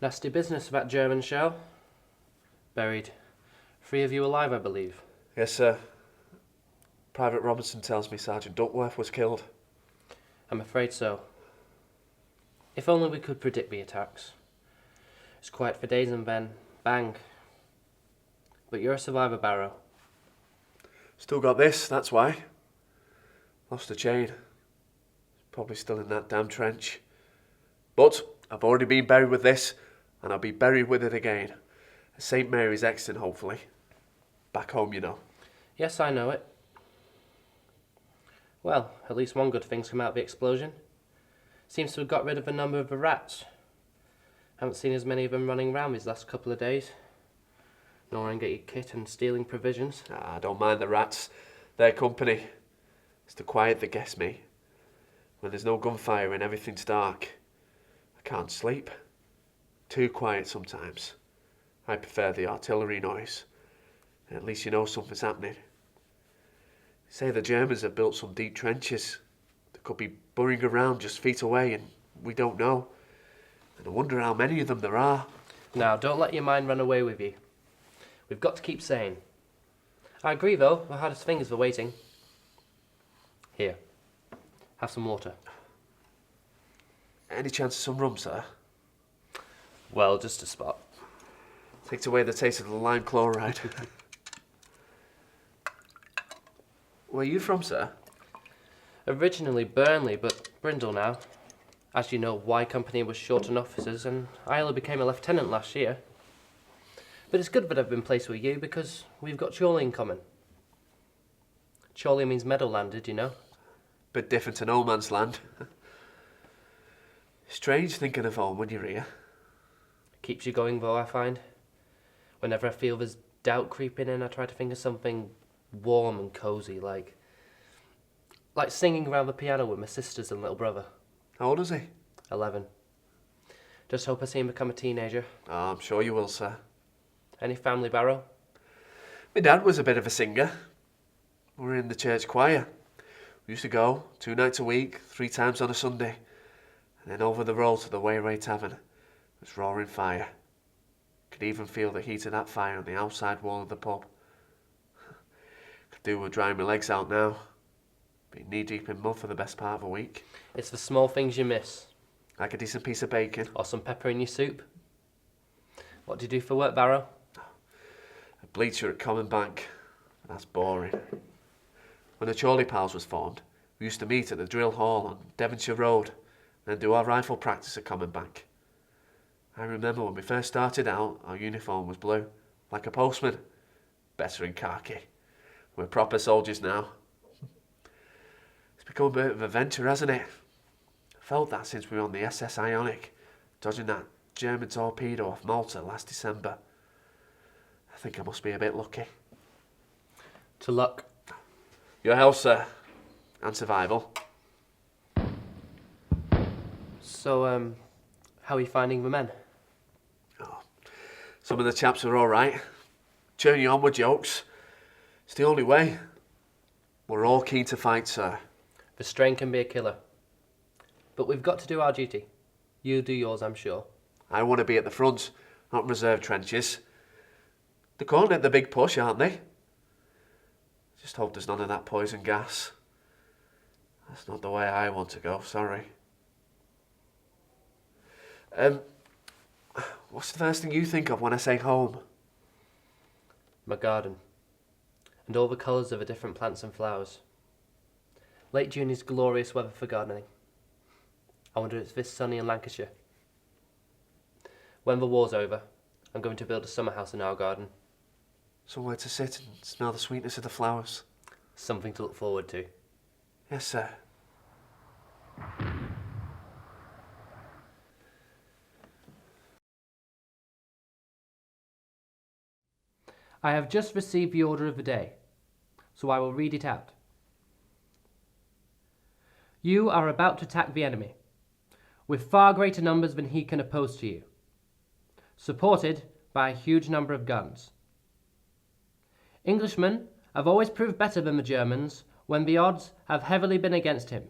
Nasty business about German shell. Buried 3 of you alive, I believe. Yes, sir. Private Robinson tells me Sergeant Duckworth was killed. I'm afraid so. If only we could predict the attacks. It's quiet for days and then, bang. But you're a survivor, Barrow. Still got this, that's why. Lost a chain. Probably still in that damn trench. But I've already been buried with this, and I'll be buried with it again. At St. Mary's, Exton, hopefully. Back home, you know. Yes, I know it. Well, at least one good thing's come out of the explosion. Seems to have got rid of a number of the rats. Haven't seen as many of them running around these last couple of days. Gnawing at your kit and stealing provisions. I don't mind the rats. Their company. It's the quiet that gets me. When there's no gunfire and everything's dark, I can't sleep. Too quiet sometimes. I prefer the artillery noise. At least you know something's happening. They say the Germans have built some deep trenches. They could be burrowing around just feet away and we don't know. And I wonder how many of them there are. Now, don't let your mind run away with you. We've got to keep sane. I agree, though. The hardest thing is the waiting. Here. Have some water. Any chance of some rum, sir? Well, just a spot. Takes away the taste of the lime chloride. Where are you from, sir? Originally Burnley, but Brindle now. As you know, Y Company was short on officers, and I only became a lieutenant last year. But it's good that I've been placed with you, because we've got Chorley in common. Chorley means meadowland, did you know? Bit different to no man's land. Strange thinking of home when you're here. Keeps you going, though, I find. Whenever I feel there's doubt creeping in, I try to think of something warm and cosy, like singing around the piano with my sisters and little brother. How old is he? 11. Just hope I see him become a teenager. Oh, I'm sure you will, sir. Any family, Barrow? My dad was a bit of a singer. We were in the church choir. We used to go 2 nights a week, 3 times on a Sunday. And then over the road to the Wayway Tavern. It was roaring fire. Could even feel the heat of that fire on the outside wall of the pub. Could do with drying my legs out now. Been knee-deep in mud for the best part of a week. It's the small things you miss. Like a decent piece of bacon. Or some pepper in your soup. What do you do for work, Barrow? A bleacher at Common Bank. That's boring. When the Chorley Pals was formed, we used to meet at the drill hall on Devonshire Road and then do our rifle practice at Common Bank. I remember when we first started out, our uniform was blue, like a postman. Better in khaki. We're proper soldiers now. It's become a bit of a venture, hasn't it? I felt that since we were on the SS Ionic, dodging that German torpedo off Malta last December. I think I must be a bit lucky. To luck. Your health, sir. And survival. So, how are you finding the men? Oh, some of the chaps are all right. Cheering you on with jokes. It's the only way. We're all keen to fight, sir. The strain can be a killer. But we've got to do our duty. You'll do yours, I'm sure. I want to be at the front, not reserve trenches. They're calling it the big push, aren't they? Just hope there's none of that poison gas. That's not the way I want to go, sorry. What's the first thing you think of when I say home? My garden. And all the colours of the different plants and flowers. Late June is glorious weather for gardening. I wonder if it's this sunny in Lancashire. When the war's over, I'm going to build a summer house in our garden. Somewhere to sit and smell the sweetness of the flowers. Something to look forward to. Yes, sir. I have just received the order of the day, so I will read it out. You are about to attack the enemy, with far greater numbers than he can oppose to you, supported by a huge number of guns. Englishmen have always proved better than the Germans when the odds have heavily been against him.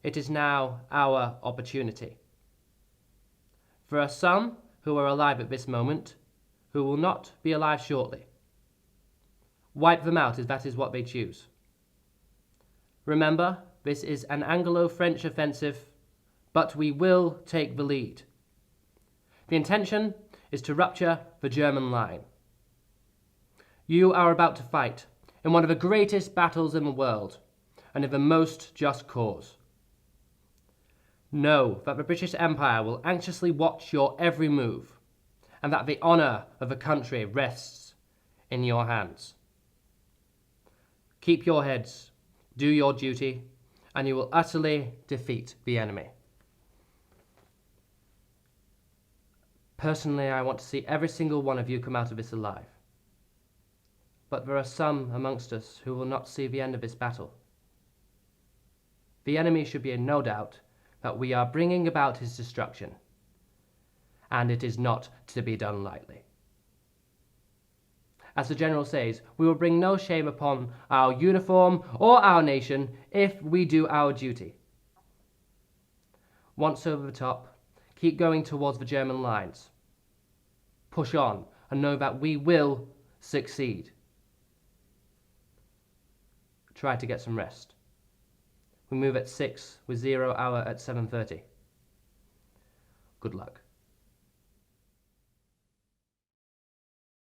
It is now our opportunity. There are some who are alive at this moment who will not be alive shortly. Wipe them out if that is what they choose. Remember, this is an Anglo-French offensive, but we will take the lead. The intention is to rupture the German line. You are about to fight in one of the greatest battles in the world, and in the most just cause. Know that the British Empire will anxiously watch your every move, and that the honour of the country rests in your hands. Keep your heads, do your duty, and you will utterly defeat the enemy. Personally, I want to see every single one of you come out of this alive. But there are some amongst us who will not see the end of this battle. The enemy should be in no doubt that we are bringing about his destruction, and it is not to be done lightly. As the General says, we will bring no shame upon our uniform or our nation if we do our duty. Once over the top, keep going towards the German lines. Push on and know that we will succeed. Try to get some rest. We move at 6 with 0 hour at 7:30. Good luck.